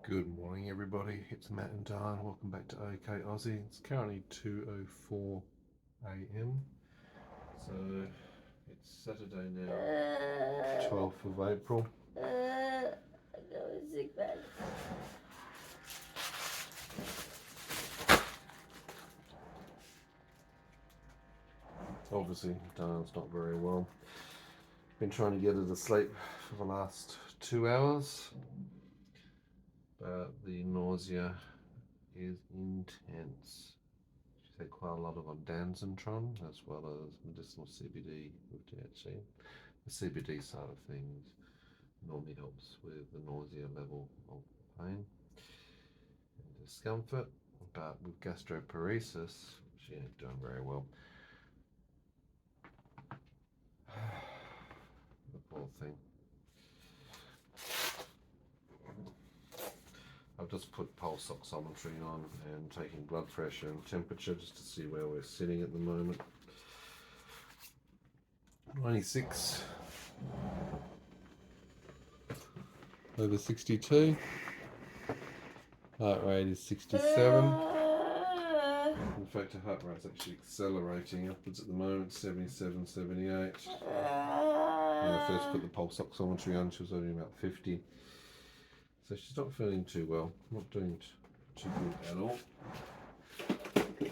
Good morning everybody, it's Matt and Dyan. Welcome back to Ok Aussie. It's currently 2:04 AM. So it's Saturday now, 12th of April. Sick bed. Obviously Dyan's not very well. Been trying to get her to sleep for the last 2 hours. But the nausea is intense. She's had quite a lot of ondansetron as well as medicinal CBD with THC. The CBD side of things normally helps with the nausea level of pain and discomfort, but with gastroparesis she ain't doing very well. The poor thing. I've just put pulse oximetry on and taking blood pressure and temperature just to see where we're sitting at the moment. 96 over 62. Heart rate is 67. In fact, her heart rate's actually accelerating upwards at the moment, 77, 78. When I first put the pulse oximetry on, she was only about 50. So she's not feeling too well, not doing too good at all. The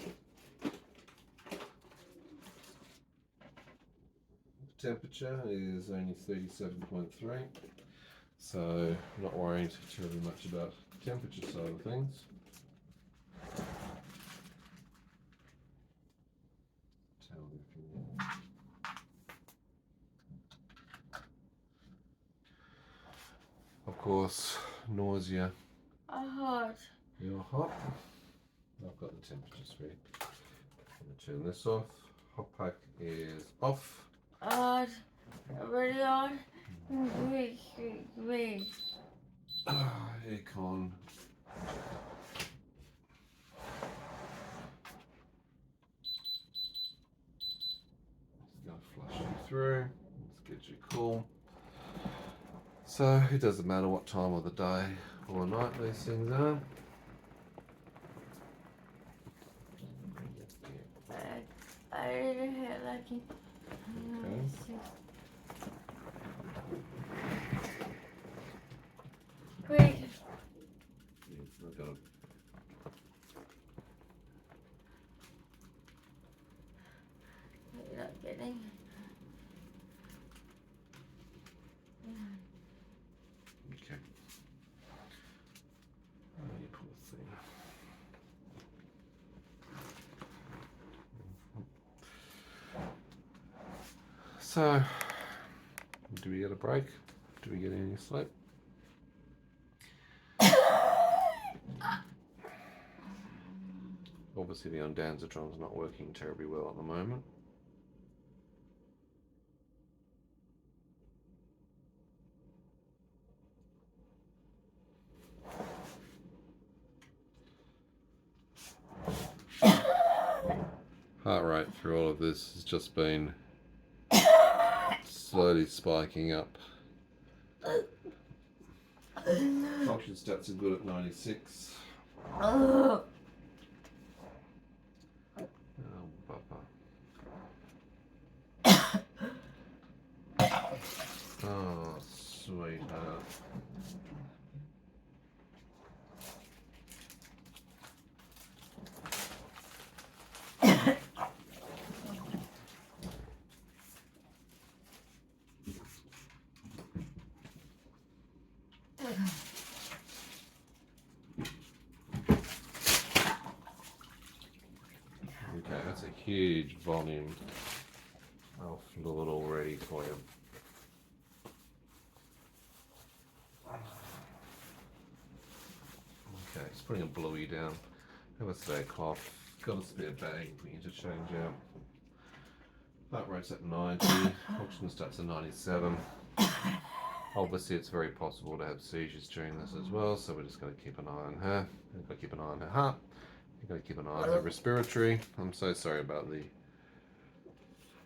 temperature is only 37.3, so I'm not worried terribly much about the temperature side of things. Of course, nausea. Hot. You're hot. I've got the temperature screen. I'm going to turn this off. Hot pack is off. Hot. Already on. Wait. Aircon. It's going to flush you through. Let's get you cool. So it doesn't matter what time of the day or night these things are. I didn't hit like it. Okay. Wait. I've got You're not getting. Okay. Oh, you poor thing. So, do we get a break? Do we get any sleep? Obviously the ondansetron's not working terribly well at the moment. Heart rate through all of this has just been slowly spiking up. Function stats are good at 96. Oh, Papa. Oh, sweetheart. Okay, that's a huge volume of fluid already for you. Okay, it's putting a bluey down. Have a spare cloth. Got a spare bag for you to change out. Heart rate's at 90. Oxygen stats at 97. Obviously, it's very possible to have seizures during this as well, so we're just going to keep an eye on her. We've got to keep an eye on her heart. We've got to keep an eye on her respiratory. I'm so sorry about the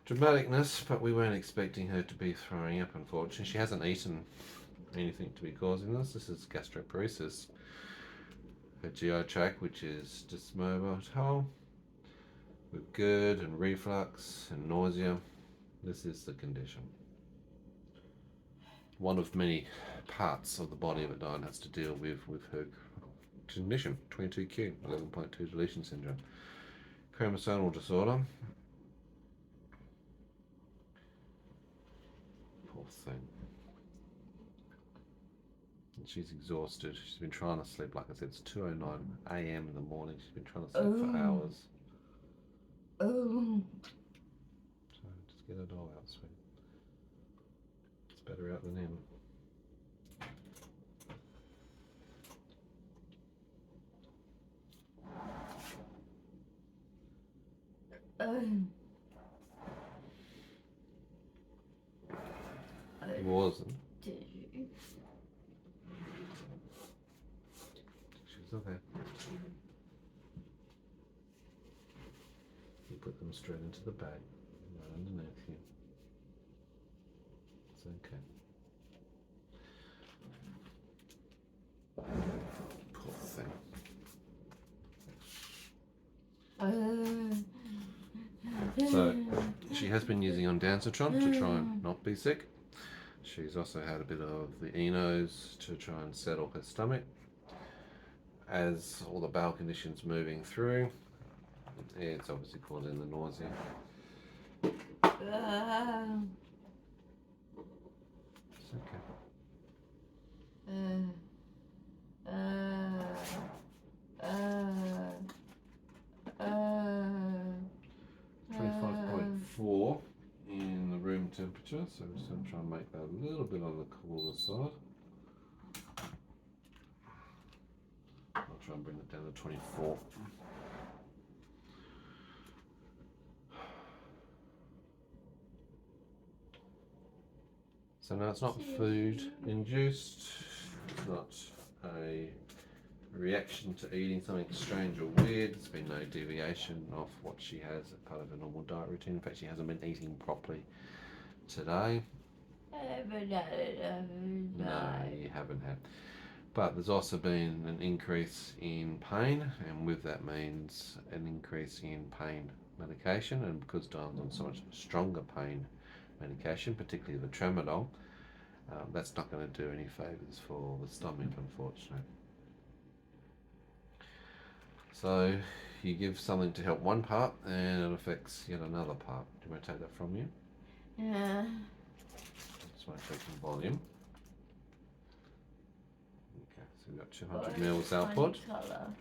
dramaticness, but we weren't expecting her to be throwing up, unfortunately. She hasn't eaten anything to be causing this. This is gastroparesis. Her GI tract, which is dysmobile, with GERD and reflux and nausea. This is the condition. One of many parts of the body of a Dyan has to deal with her condition, 22q, 11.2 deletion syndrome. Chromosomal disorder. Poor thing. And she's exhausted. She's been trying to sleep, like I said, it's 2:09 a.m. in the morning. She's been trying to sleep for hours. So just get it all out, sweet. It's better out than in. It wasn't. Did you? She's okay. You put them straight into the bag, right underneath you. It's okay. Poor thing. So she has been using ondansetron to try and not be sick. She's also had a bit of the enos to try and settle her stomach. As all the bowel conditions moving through, it's obviously causing the nausea. It's okay. 25.4 in the room temperature, so we're just going to try and make that a little bit on the cooler side. I'll try and bring it down to 24. So now it's not food induced, it's not a reaction to eating something strange or weird. There's been no deviation of what she has as part of her normal diet routine. In fact, she hasn't been eating properly today. No, you haven't had. But there's also been an increase in pain, and with that means an increase in pain medication. And because Dyan's on so much stronger pain medication, particularly the tramadol, that's not going to do any favours for the stomach, unfortunately. So you give something to help one part and it affects yet another part. Do you want to take that from you? Yeah. Just want to take some volume. Okay, so we've got 200 mils output. Colour.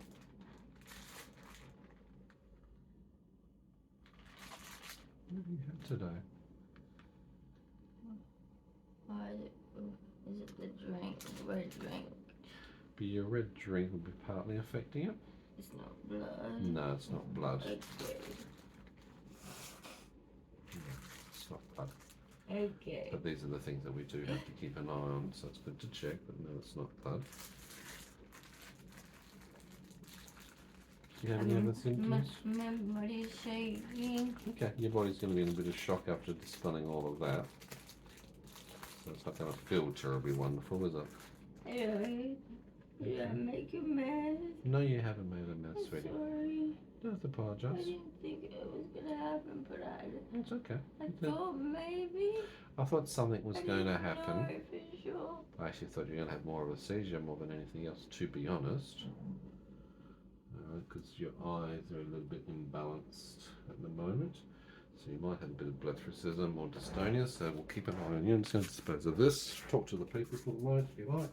What have you had today? Why is it the drink, the red drink? But your red drink will be partly affecting it. It's not blood. No, it's not blood. Okay. No, it's not blood. Okay. But these are the things that we do have to keep an eye on, so it's good to check, but no, it's not blood. Do you have any other symptoms? My body's shaking. Okay, your body's going to be in a bit of shock after dispelling all of that. So it's not going to feel terribly wonderful, is it? Did I make a mess? No, you haven't made a mess, sweetie. Sorry. Don't have to I apologise. didn't think it was gonna happen, but It's okay. I thought maybe. I thought something was going to happen. I didn't know for sure. I actually thought you were going to have more of a seizure more than anything else, to be honest. Because your eyes are a little bit imbalanced at the moment. So you might have a bit of blepharism or dystonia, so we'll keep an eye on you. I'm just going to dispose of this. Talk to the people for the light if you like.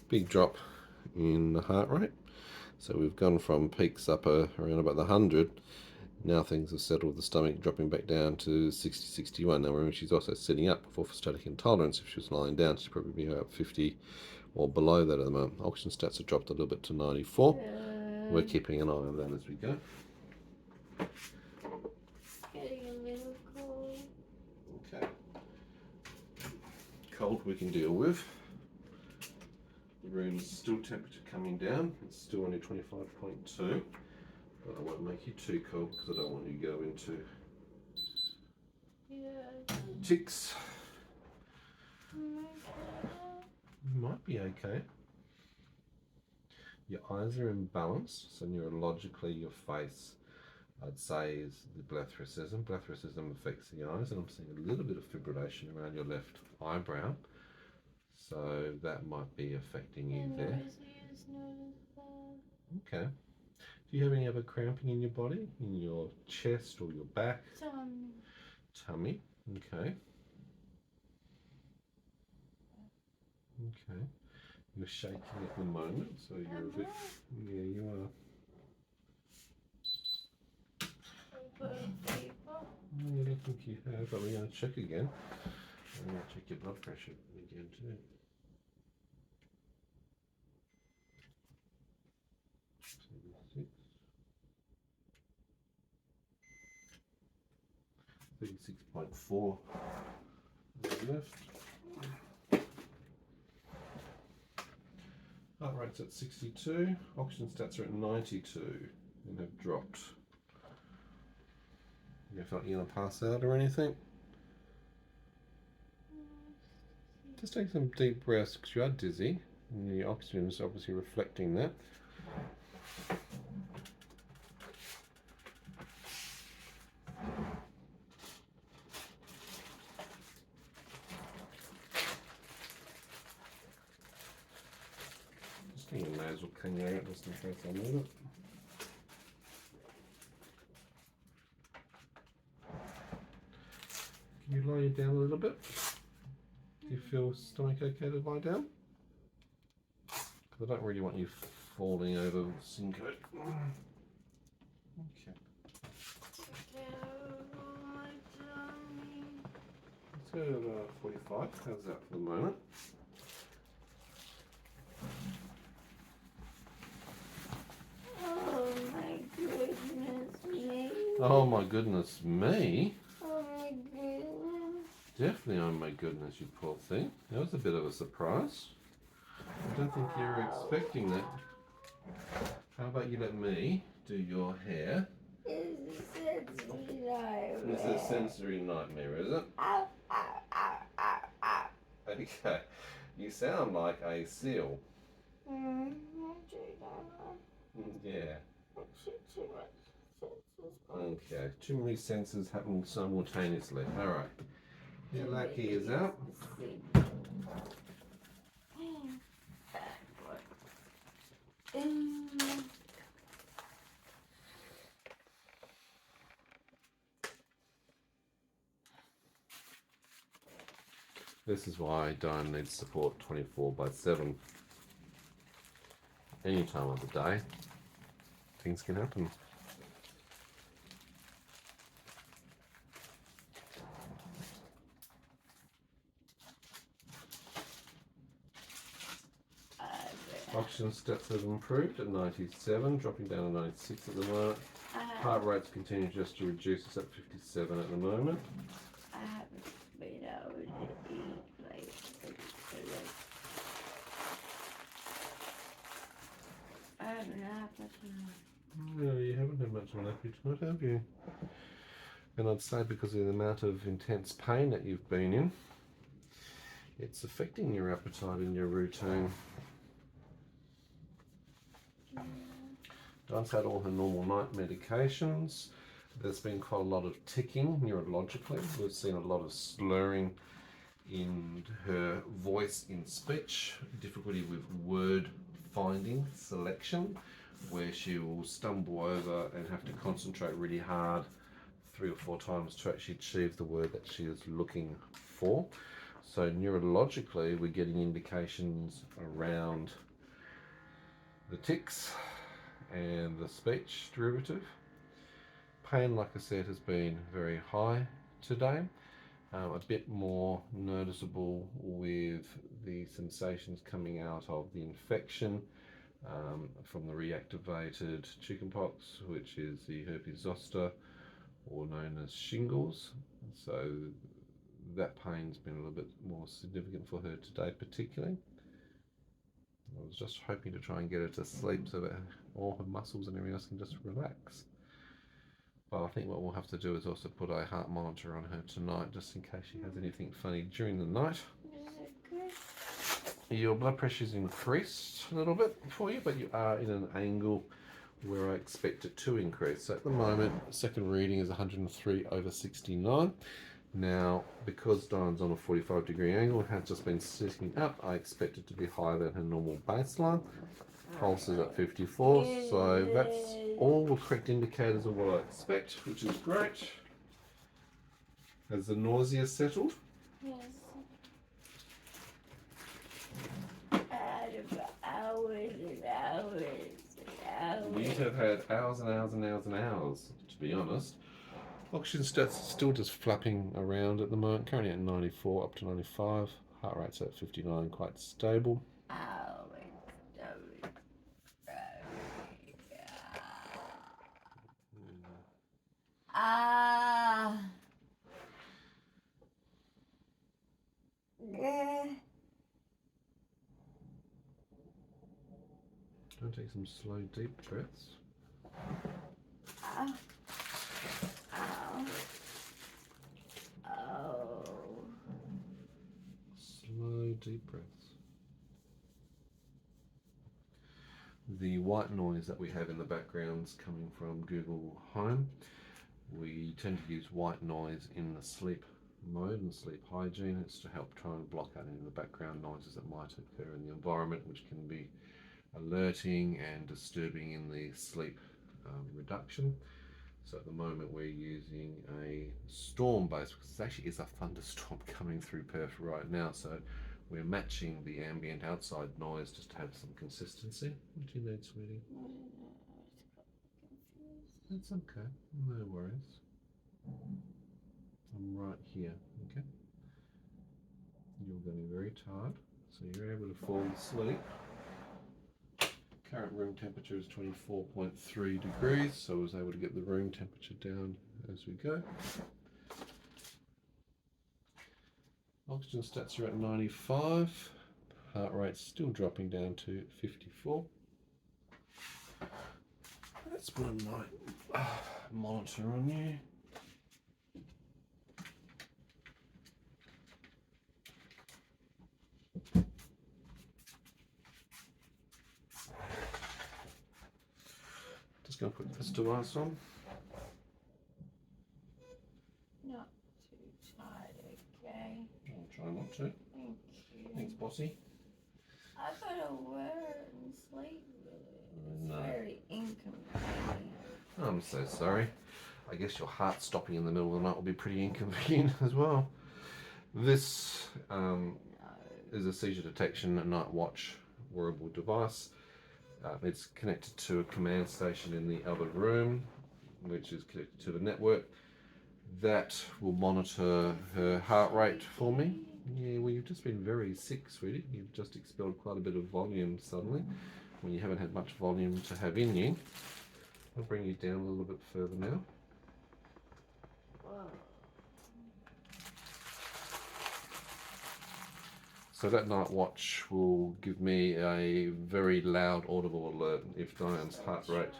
Big drop in the heart rate. So we've gone from peaks up around about the 100 Now things have settled, the stomach dropping back down to 60, 61. Now remember, she's also sitting up for orthostatic intolerance. If she was lying down, she'd probably be about 50 or below that at the moment. Oxygen stats have dropped a little bit to 94. We're keeping an eye on that as we go. Getting a little cold. Okay. Cold we can deal with. The room's still temperature coming down. It's still only 25.2. But I won't make you too cold because I don't want you to go into tics. You might be okay. Your eyes are in balance, so neurologically your face, I'd say, is the blepharocism. Blepharocism affects the eyes, and I'm seeing a little bit of fibrillation around your left eyebrow. So that might be affecting you there. Okay. Do you have any other cramping in your body? In your chest or your back? Tummy. Okay. Okay. You're shaking at the moment, so you're a bit... Yeah, you are. I don't think you have, but we're going to check again. I'm going to check your blood pressure again too. 36.4 left. Heart rate's at 62, oxygen stats are at 92 and have dropped. You feel like you're going to pass out or anything? Just take some deep breaths because you are dizzy and the oxygen is obviously reflecting that. Just getting a nasal cleaner out just in case I need it. Can you lie down a little bit? Do you feel stomach okay to lie down? Because I don't really want you falling over with Cinco. Okay. Let's go to 45. How's that for the moment? Oh my goodness me. Oh my goodness me. Oh my goodness. Definitely oh my goodness, you poor thing. That was a bit of a surprise. I don't think you were expecting that. How about you let me do your hair? It's a sensory nightmare. It's a sensory nightmare, is it? Ow, ow, ow, ow, ow. Okay. You sound like a seal. Yeah. Okay. Too many senses happening simultaneously. Alright. Your lucky is out. This is why Dyan needs support 24/7. Any time of the day, things can happen. Oxygen stats have improved at 97, dropping down to 96 at the moment. Heart rate's continuing just to reduce, it's at 57 at the moment. I haven't been able to eat like I haven't had much time. No, you haven't had much of an appetite, have you? And I'd say because of the amount of intense pain that you've been in, it's affecting your appetite and your routine. Dyan's had all her normal night medications. There's been quite a lot of ticking neurologically. We've seen a lot of slurring in her voice in speech, difficulty with word finding selection, where she will stumble over and have to concentrate really hard 3 or 4 times to actually achieve the word that she is looking for. So neurologically, we're getting indications around the tics and the speech derivative. Pain, like I said, has been very high today. A bit more noticeable with the sensations coming out of the infection from the reactivated chickenpox, which is the herpes zoster, or known as shingles. So that pain's been a little bit more significant for her today, particularly. I was just hoping to try and get her to sleep so that all her muscles and everything else can just relax. But I think what we'll have to do is also put a heart monitor on her tonight, just in case she has anything funny during the night. Your blood pressure's increased a little bit for you, but you are in an angle where I expect it to increase. So at the moment, second reading is 103/69. Now, because Dyan's on a 45-degree angle and has just been sitting up, I expect it to be higher than her normal baseline. Pulse is at 54, so that's all the correct indicators of what I expect, which is great. Has the nausea settled? Yes. Out of hours and hours and hours. You have had hours and hours and hours and hours, to be honest. Oxygen stats still just flapping around at the moment, currently at 94 up to 95. Heart rate's at 59, quite stable. I'll take some slow, deep breaths. Slow, deep breaths. The white noise that we have in the background is coming from Google Home. We tend to use white noise in the sleep mode and sleep hygiene. It's to help try and block out any of the background noises that might occur in the environment, which can be alerting and disturbing in the sleep reduction. So at the moment we're using a storm base, because it actually is a thunderstorm coming through Perth right now, so we're matching the ambient outside noise just to have some consistency. What do you need, sweetie? That's okay, no worries. I'm right here, okay? You're getting very tired, so you're able to fall asleep. Current room temperature is 24.3 degrees, so I was able to get the room temperature down as we go. Oxygen stats are at 95. Heart rate's still dropping down to 54. Let's put a night monitor on you. Just going to put this device on. Not too tired, okay? I'll try not to. Thank you. Thanks, bossy. I gotta wear it and sleep with it. It's No. very inconvenient. I'm so sorry. I guess your heart stopping in the middle of the night will be pretty inconvenient as well. This is a seizure detection night watch wearable device. It's connected to a command station in the other room, which is connected to the network. That will monitor her heart rate for me. Yeah, well, you've just been very sick, sweetie. You've just expelled quite a bit of volume suddenly, when you haven't had much volume to have in you. I'll bring you down a little bit further now. So that night watch will give me a very loud audible alert if Dyan's heart rate,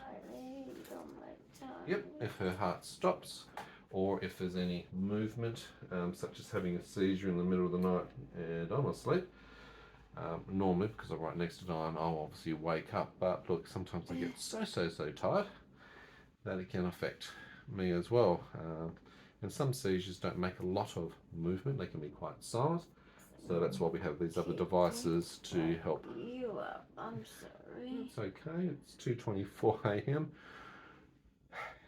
if her heart stops, or if there's any movement, such as having a seizure in the middle of the night and I'm asleep. Normally, because I'm right next to Dyan, I'll obviously wake up, but look, sometimes I get so tired that it can affect me as well. And some seizures don't make a lot of movement, they can be quite silent. So that's why we have these other devices to help. You up? I'm sorry. It's okay. It's 2:24 a.m.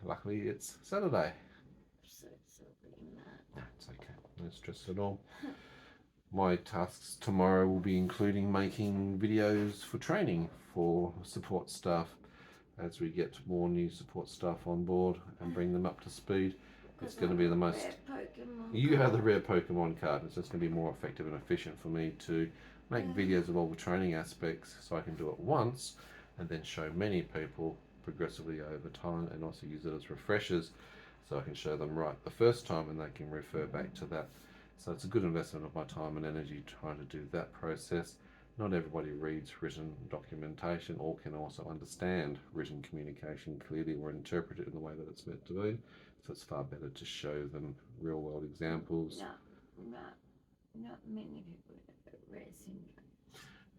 Luckily, it's Saturday. So sorry, No, it's okay. No stress at all. My tasks tomorrow will be including making videos for training for support staff. as we get more new support staff on board and bring them up to speed. It's going to be the most. You are the rare Pokemon card. It's just going to be more effective and efficient for me to make videos of all the training aspects, so I can do it once and then show many people progressively over time, and also use it as refreshers, so I can show them right the first time and they can refer back to that. So it's a good investment of my time and energy trying to do that process. Not everybody reads written documentation or can also understand written communication clearly or interpret it in the way that it's meant to be. So it's far better to show them real world examples. Not many people have rare syndrome.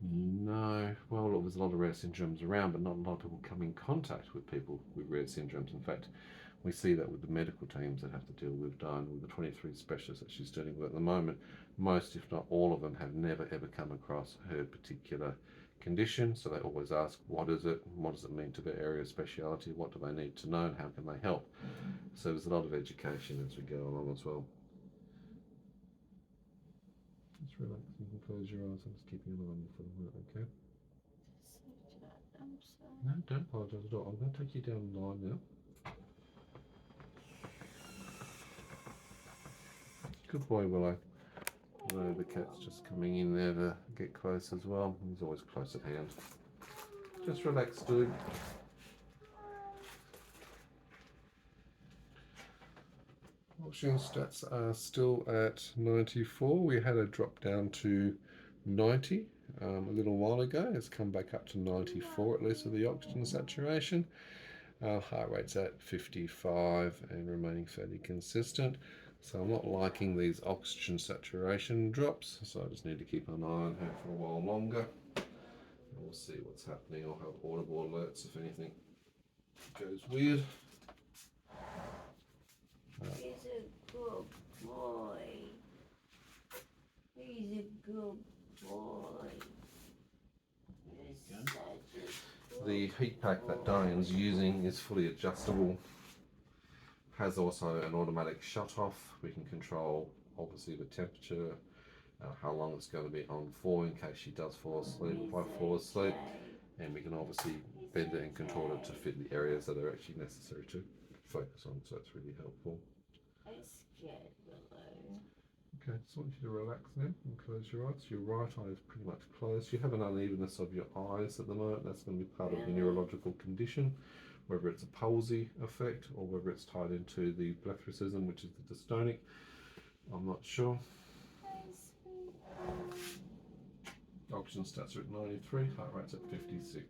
No, well, look, there's a lot of rare syndromes around, but not a lot of people come in contact with people with rare syndromes. In fact, we see that with the medical teams that have to deal with Dyan, with the 23 specialists that she's dealing with at the moment. Most, if not all of them, have never ever come across her particular condition. So they always ask, what is it? What does it mean to their area of speciality? What do they need to know and how can they help? So there's a lot of education as we go along as well. Just relax, you can close your eyes. I'm just keeping an eye on you for the moment, okay? I'm sorry. No, don't apologise at all. I'm going to take you down the line now. Good boy, Willow. Willow the cat's just coming in there to get close as well. He's always close at hand. Just relax, dude. Oxygen stats are still at 94. We had a drop down to 90 a little while ago. It's come back up to 94 at least of the oxygen saturation. Heart rate's at 55 and remaining fairly consistent. So I'm not liking these oxygen saturation drops, so I just need to keep an eye on her for a while longer. And we'll see what's happening. I'll have audible alerts if anything goes weird. He's a good boy. He's a good boy. The heat pack that Dyan's using is fully adjustable. Has also an automatic shut off. We can control obviously the temperature, how long it's going to be on for in case she does fall asleep, if I fall asleep, and we can obviously bend it and control it to fit the areas that are actually necessary to focus on, so it's really helpful. I'm scared, Willow. Okay, just want you to relax now and close your eyes. Your right eye is pretty much closed. You have an unevenness of your eyes at the moment. That's going to be part of the neurological condition, whether it's a palsy effect or whether it's tied into the blepharism, which is the dystonic. I'm not sure. Oxygen stats are at 93, heart rate's at 56.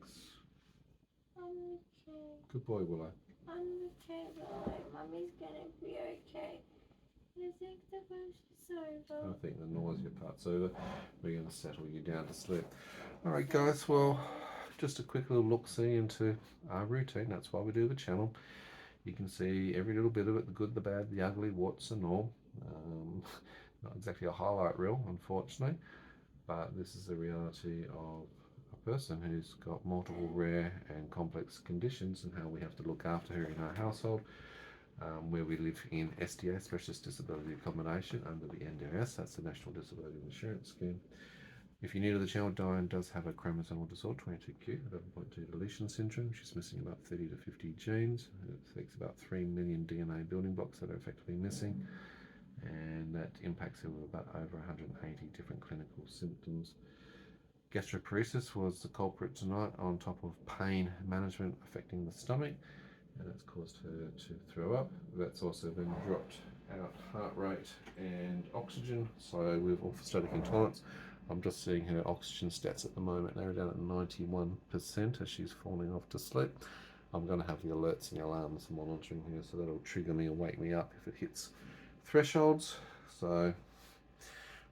I'm okay. Good boy, Willow. I'm okay, Willow. Mummy's gonna be okay. I think the worst is over. I think the nausea part's over. We're going to settle you down to sleep. Alright guys, well, just a quick little look-see into our routine. That's why we do the channel. You can see every little bit of it, the good, the bad, the ugly, warts and all. Not exactly a highlight reel, unfortunately, but this is the reality of a person who's got multiple rare and complex conditions and how we have to look after her in our household, where we live in SDA, Specialist Disability Accommodation, under the NDIS, that's the National Disability Insurance Scheme. If you're new to the channel, Dyan does have a chromosomal disorder, 22q, 11.2 Deletion Syndrome. She's missing about 30 to 50 genes. It affects about 3 million DNA building blocks that are effectively missing, and that impacts her with about over 180 different clinical symptoms. Gastroparesis was the culprit tonight, on top of pain management affecting the stomach, and that's caused her to throw up. That's also then dropped out heart rate and oxygen, so with orthostatic intolerance. I'm just seeing her oxygen stats at the moment. They're down at 91% as she's falling off to sleep. I'm going to have the alerts and the alarms monitoring here, so that'll trigger me and wake me up if it hits thresholds. So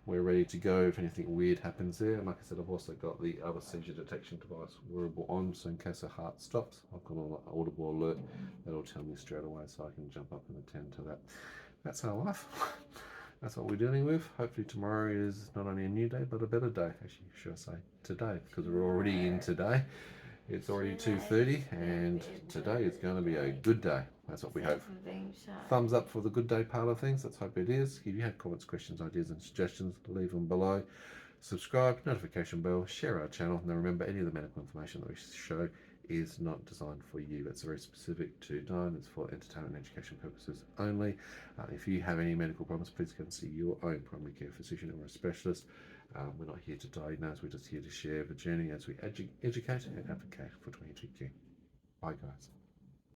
we're ready to go if anything weird happens there. And like I said, I've also got the other seizure detection device wearable on, so in case her heart stops, I've got an audible alert that'll tell me straight away, so I can jump up and attend to that. That's our life. That's what we're dealing with. Hopefully tomorrow is not only a new day, but a better day. Actually, should I say today, because we're already in today. It's already 2:30, and today is going to be a good day. That's what we hope. Thumbs up for the good day part of things. Let's hope it is. If you have comments, questions, ideas, and suggestions, leave them below. Subscribe, notification bell, share our channel, and remember, any of the medical information that we show is not designed for you. It's very specific to Dyan. It's for entertainment and education purposes only. If you have any medical problems, please go and see your own primary care physician or a specialist. We're not here to diagnose, we're just here to share the journey as we educate and advocate for 22Q. Bye guys.